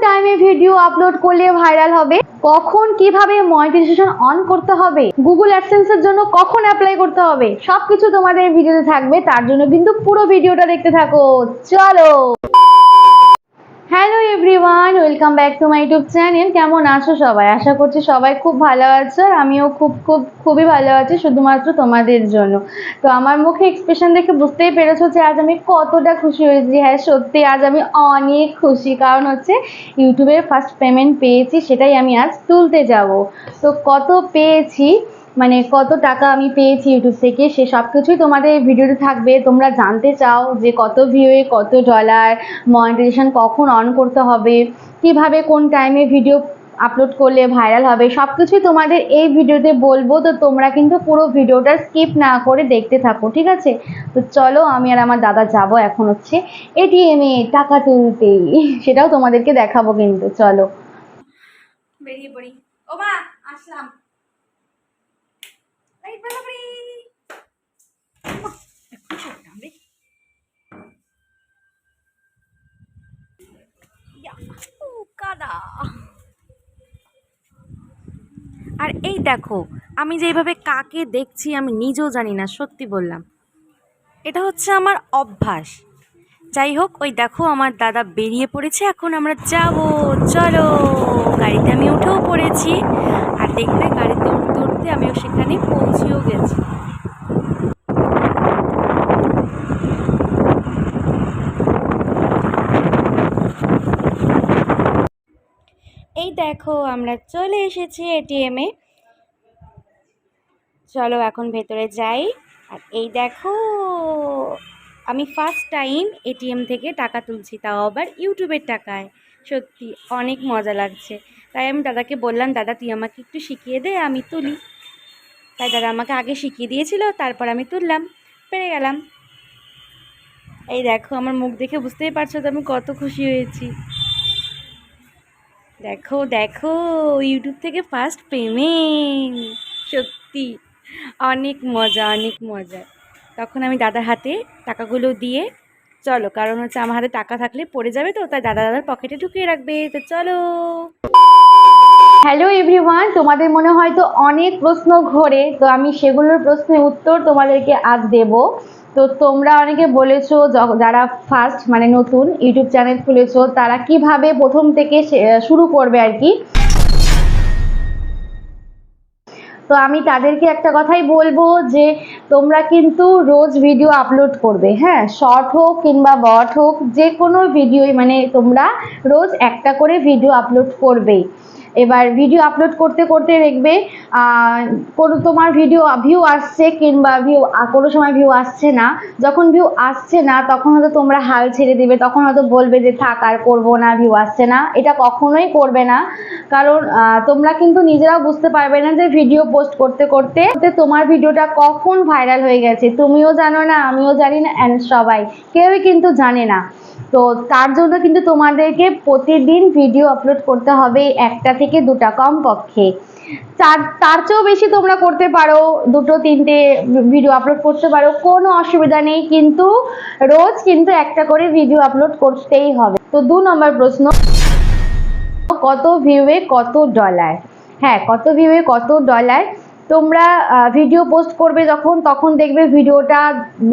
টাইমে video upload করলে viral হবে, কখন কিভাবে মনিটাইজেশন অন করতে হবে, গুগল অ্যাডসেন্সের জন্য কখন অ্যাপ্লাই করতে হবে, সবকিছু তোমাদের এই ভিডিওতে থাকবে। তার জন্য কিন্তু পুরো ভিডিওটা দেখতে থাকো। চলো। Hello everyone, welcome back to my YouTube channel. কেমন আছো সবাই? আশা করছি সবাই খুব ভালো আছো, আর আমিও খুবই ভালো আছি, শুধুমাত্র তোমাদের জন্য। তো আমার মুখে এক্সপ্রেশন দেখে বুঝতেই পেরেছো যে আজ আমি কতটা খুশি হয়েছি। হ্যাঁ সত্যি আজ আমি অনেক খুশি, কারণ হচ্ছে ইউটিউবের ফার্স্ট পেমেন্ট পেয়েছি, সেটাই আমি আজ তুলতে যাব। তো কত পেয়েছি, মানে কত টাকা আমি পেয়েছি ইউটিউব থেকে, সে সব কিছুই তোমাদের এই ভিডিওতে থাকবে। তোমরা জানতে চাও যে কত ভিউয়ে কত ডলার, মনিটাইজেশন কখন অন করতে হবে, কিভাবে কোন টাইমে ভিডিও আপলোড করলে ভাইরাল হবে, সব কিছুই তোমাদের এই ভিডিওতে বলবো। তো তোমরা কিন্তু পুরো ভিডিওটা স্কিপ না করে দেখতে থাকো, ঠিক আছে? তো চলো, আমি আর আমার দাদা যাব এখন হচ্ছে এটিএমে টাকা তুলতে, সেটাও তোমাদেরকে দেখাবো কিন্তু। চলো বেরিয়ে পড়ি। ও মা, আসলাম। আর এই দেখো, আমি যেভাবে কাকে দেখছি আমি নিজেও জানি না, সত্যি বললাম। এটা হচ্ছে আমার অভ্যাস। যাই হোক, ওই দেখো আমার দাদা বেরিয়ে পড়েছে, এখন আমরা যাব। চলো, গাড়িতে আমি উঠেও পড়েছি, আর দেখবে গাড়িতে উঠতে উঠতে আমিও সেখানে পৌঁছেও গেছি। এই দেখো আমরা চলে এসেছি এটিএমে। চলো এখন ভেতরে যাই। আর এই দেখো, আমি ফার্স্ট টাইম এটিএম থেকে টাকা তুলছি, তাও আবার ইউটিউবের টাকায়। সত্যি অনেক মজা লাগছে। তাই আমি দাদাকে বললাম, দাদা তুই আমাকে একটু শিখিয়ে দে, আমি তুলি। তাই দাদা আমাকে আগে শিখিয়ে দিয়েছিল, তারপর আমি তুললাম, পেরে গেলাম। এই দেখো, আমার মুখ দেখে বুঝতেই পারছো তো আমি কত খুশি হয়েছি। দেখো দেখো, ইউটিউব থেকে ফার্স্ট পেমেন্ট। সত্যি অনেক মজা, অনেক মজা। তখন আমি দাদার হাতে টাকাগুলো দিয়ে, চলো, কারণ হচ্ছে আমার হাতে টাকা থাকলে পড়ে যাবে, তো তাই দাদার পকেটে ঢুকিয়ে রাখবে। তো চলো। হ্যালো এভরিওয়ান, তোমাদের মনে হয়তো অনেক প্রশ্ন ঘোরে, তো আমি সেগুলোর প্রশ্নের উত্তর তোমাদেরকে আজ দেব। তো তোমরা অনেকে বলেছো, যারা ফার্স্ট মানে নতুন ইউটিউব চ্যানেল খুলেছো, তারা কিভাবে প্রথম থেকে শুরু করবে আর কি। তো আমি তাদেরকে একটা কথাই বলবো যে তোমরা কিন্তু রোজ ভিডিও আপলোড করবে। হ্যাঁ, শর্ট হোক কিংবা বড় হোক, যে কোনো ভিডিওই মানে তোমরা রোজ একটা করে ভিডিও আপলোড করবেই। এবার ভিডিও আপলোড করতে করতে দেখবে কোনো তোমার ভিডিও ভিউ আসছে, কিংবা কোনো সময় ভিউ আসছে না। যখন ভিউ আসছে না তখন হয়তো তোমরা হাল ছেড়ে দিবে, তখন হয়তো বলবে যে থাক আর করবো না, ভিউ আসছে না। এটা কখনোই করবে না, কারণ তোমরা কিন্তু নিজেরাও বুঝতে পারবে না যে ভিডিও পোস্ট করতে করতে তোমার ভিডিওটা কখন ভাইরাল হয়ে গেছে। তুমিও জানো না, আমিও জানি না, অ্যান্ড সবাই কেউই কিন্তু জানে না। তো তার জন্য কিন্তু তোমাদেরকে প্রতিদিন ভিডিও আপলোড করতে হবে, একটা থেকে দুটা কমপক্ষে। তার চেয়েও বেশি তোমরা করতে পারো, দুটো তিনটে ভিডিও আপলোড করতে পারো, কোনো অসুবিধা নেই, কিন্তু রোজ কিন্তু একটা করে ভিডিও আপলোড করতেই হবে। তো 2 নম্বর প্রশ্ন, কত ভিউয়ে কত ডলার? হ্যাঁ, কত ভিউয়ে কত ডলার। তোমরা ভিডিও পোস্ট করবে যখন, তখন দেখবে ভিডিওটা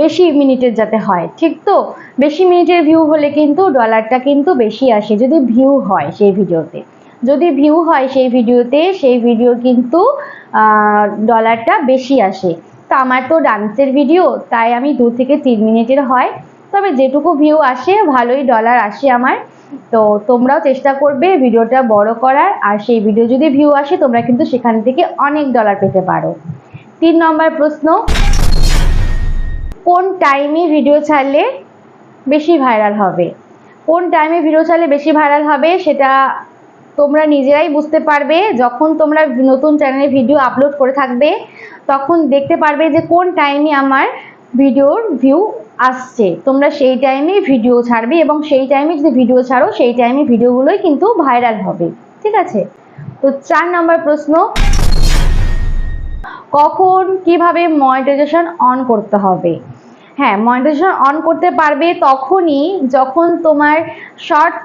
বেশি মিনিটের যাতে হয়, ঠিক তো? বেশি মিনিটের ভিউ হলে কিন্তু ডলারটা কিন্তু বেশি আসে, যদি ভিউ হয় সেই ভিডিওতে। যদি ভিউ হয় সেই ভিডিওতে, সেই ভিডিও কিন্তু ডলারটা বেশি আসে। তো আমার তো ডান্সের ভিডিও, তাই আমি 2 থেকে 3 মিনিটের হয়, তবে যেটুকু ভিউ আসে ভালোই ডলার আসে আমার। তো তোমরাও চেষ্টা করবে ভিডিওটা বড় করার, আর সেই ভিডিও যদি ভিউ আসে তোমরা কিন্তু সেখান থেকে অনেক ডলার পেতে পারো। 3 নম্বর প্রশ্ন, কোন টাইমে ভিডিও ছাড়লে বেশি ভাইরাল হবে? কোন টাইমে ভিডিও ছাড়লে বেশি ভাইরাল হবে সেটা তোমরা নিজেরাই বুঝতে পারবে। যখন তোমরা নতুন চ্যানেলে ভিডিও আপলোড করে থাকবে, তখন দেখতে পারবে যে কোন টাইমে আমার ভিডিওর ভিউ আসছে, তোমরা সেই টাইমে ভিডিও ছাড়বে, এবং সেই টাইমে যদি ভিডিও ছাড়ো সেই টাইমে ভিডিওগুলোই কিন্তু ভাইরাল হবে, ঠিক আছে? তো 4 নম্বর প্রশ্ন, কখন কিভাবে মনিটাইজেশন অন করতে হবে? হ্যাঁ, মনিটাইজেশন অন করতে পারবে তখনই যখন তোমার শর্ট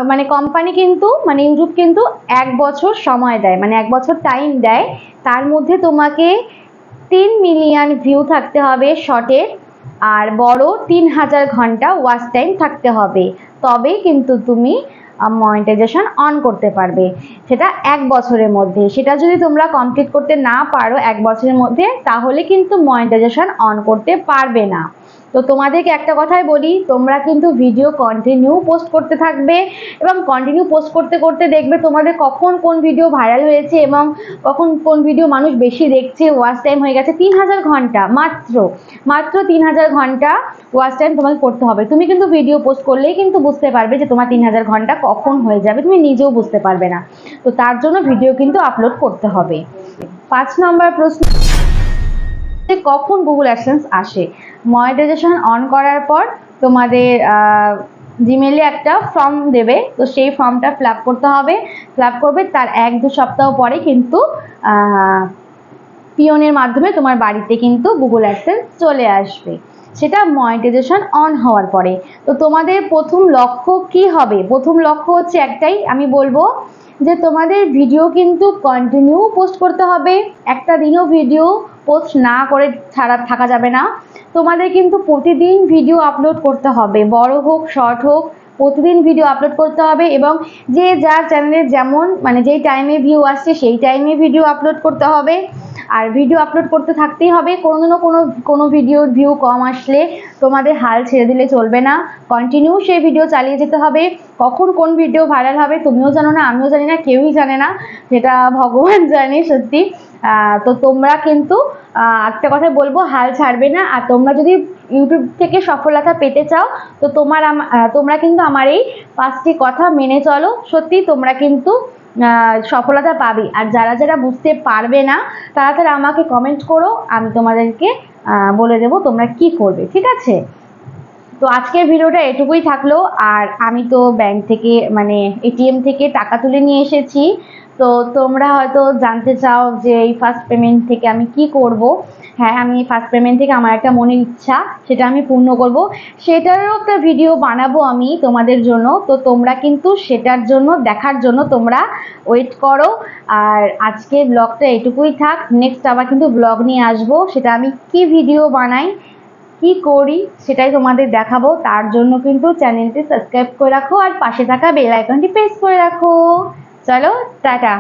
মানে কোম্পানি কিন্তু মানে ইউটিউব কিন্তু 1 বছর সময় দেয়, মানে 1 বছর টাইম দেয়। তার মধ্যে তোমাকে 3 মিলিয়ন ভিউ থাকতে হবে শর্টের, আর বড় 3000 ঘন্টা ওয়াচ টাইম থাকতে হবে, তবেই কিন্তু তুমি মনিটাইজেশন অন করতে পারবে। সেটা 1 বছরের মধ্যে। সেটা যদি তোমরা কমপ্লিট করতে না পারো 1 বছরের মধ্যে, তাহলে কিন্তু মনিটাইজেশন অন করতে পারবে না। তো তোমাদেরকে একটা কথাই বলি, তোমরা কিন্তু ভিডিও কন্টিনিউ পোস্ট করতে থাকবে, এবং কন্টিনিউ পোস্ট করতে করতে দেখবে তোমাদের কখন কোন ভিডিও ভাইরাল হয়েছে এবং কখন কোন ভিডিও মানুষ বেশি দেখছে। ওয়াচ টাইম হয়ে গেছে 3000 ঘন্টা, মাত্র 3000 ঘন্টা ওয়াচ টাইম তোমাকে করতে হবে। তুমি কিন্তু ভিডিও পোস্ট করলেই কিন্তু বুঝতে পারবে যে তোমার 3000 ঘন্টা কখন হয়ে যাবে, তুমি নিজেও বুঝতে পারবে না। তো তার জন্য ভিডিও কিন্তু আপলোড করতে হবে। 5 নম্বর প্রশ্ন, কখন গুগল অ্যাডসেন্স আসে? মনিটাইজেশন অন করার পর তোমাদের জিমেলে একটা ফর্ম দেবে, তো সেই ফর্মটা ফিল আপ করতে হবে। ফিল আপ করবে, তার 1-2 সপ্তাহ পরে কিন্তু পিওনের মাধ্যমে তোমার বাড়িতে কিন্তু গুগল অ্যাডসেন্স চলে আসবে, সেটা মনিটাইজেশন অন হওয়ার পরে। তো তোমাদের প্রথম লক্ষ্য কি হবে? প্রথম লক্ষ্য হচ্ছে একটাই, আমি বলবো যে তোমাদের ভিডিও কিন্তু কন্টিনিউ পোস্ট করতে হবে। একটা দিনও ভিডিও পোস্ট না করে ছাড়া থাকা যাবে না। তোমাদের কিন্তু প্রতিদিন ভিডিও আপলোড করতে হবে, বড় হোক শর্ট হোক, প্রতিদিন ভিডিও আপলোড করতে হবে। এবং যে যার চ্যানেলে যেমন মানে যেই টাইমে ভিউ আসছে সেই টাইমে ভিডিও আপলোড করতে হবে। আর ভিডিও আপলোড করতে থাকতেই হবে। কোনো না কোনো ভিডিওর ভিউ কম আসলে তোমাদের হাল ছেড়ে দিলে চলবে না, কন্টিনিউ সেই ভিডিও চালিয়ে যেতে হবে। কখন কোন ভিডিও ভাইরাল হবে তুমিও জানো না, আমিও জানি না, কেউই জানে না, সেটা ভগবান জানে সত্যি। তো তোমরা কিন্তু একটা কথা বলবো, হাল ছাড়বে না। আর তোমরা যদি ইউটিউব থেকে সফলতা পেতে চাও, তো তোমরা কিন্তু আমার এই 5টি কথা মেনে চলো, সত্যি তোমরা কিন্তু সফলতা পাবে। আর যারা যারা বুঝতে পারবে না তারা আমাকে কমেন্ট করো, আমি তোমাদেরকে বলে দেবো তোমরা কি করবে, ঠিক আছে? তো আজকের ভিডিওটা এটুকুই থাকলো। আর আমি তো ব্যাংক থেকে মানে এটিএম থেকে টাকা তুলে নিয়ে এসেছি। তো তোমরা হয়তো জানতে চাও যে এই ফার্স্ট পেমেন্ট থেকে আমি কি করব। হ্যাঁ, আমি ফার্স্ট পেমেন্ট থেকে আমার একটা মনের ইচ্ছা, সেটা আমি পূর্ণ করব। সেটারও একটা ভিডিও বানাবো আমি তোমাদের জন্য। তো তোমরা কিন্তু সেটার জন্য দেখার জন্য তোমরা ওয়েট করো। আর আজকের ব্লগটা এটুকুই থাক। নেক্সট আবার কিন্তু ব্লগ নিয়ে আসবো, সেটা আমি কি ভিডিও বানাই কি করি সেটাই তোমাদের দেখাবো। তার জন্য কিন্তু চ্যানেলটি সাবস্ক্রাইব করে রাখো আর পাশে থাকা বেল আইকনটি প্রেস করে রাখো। চলো, টাটা।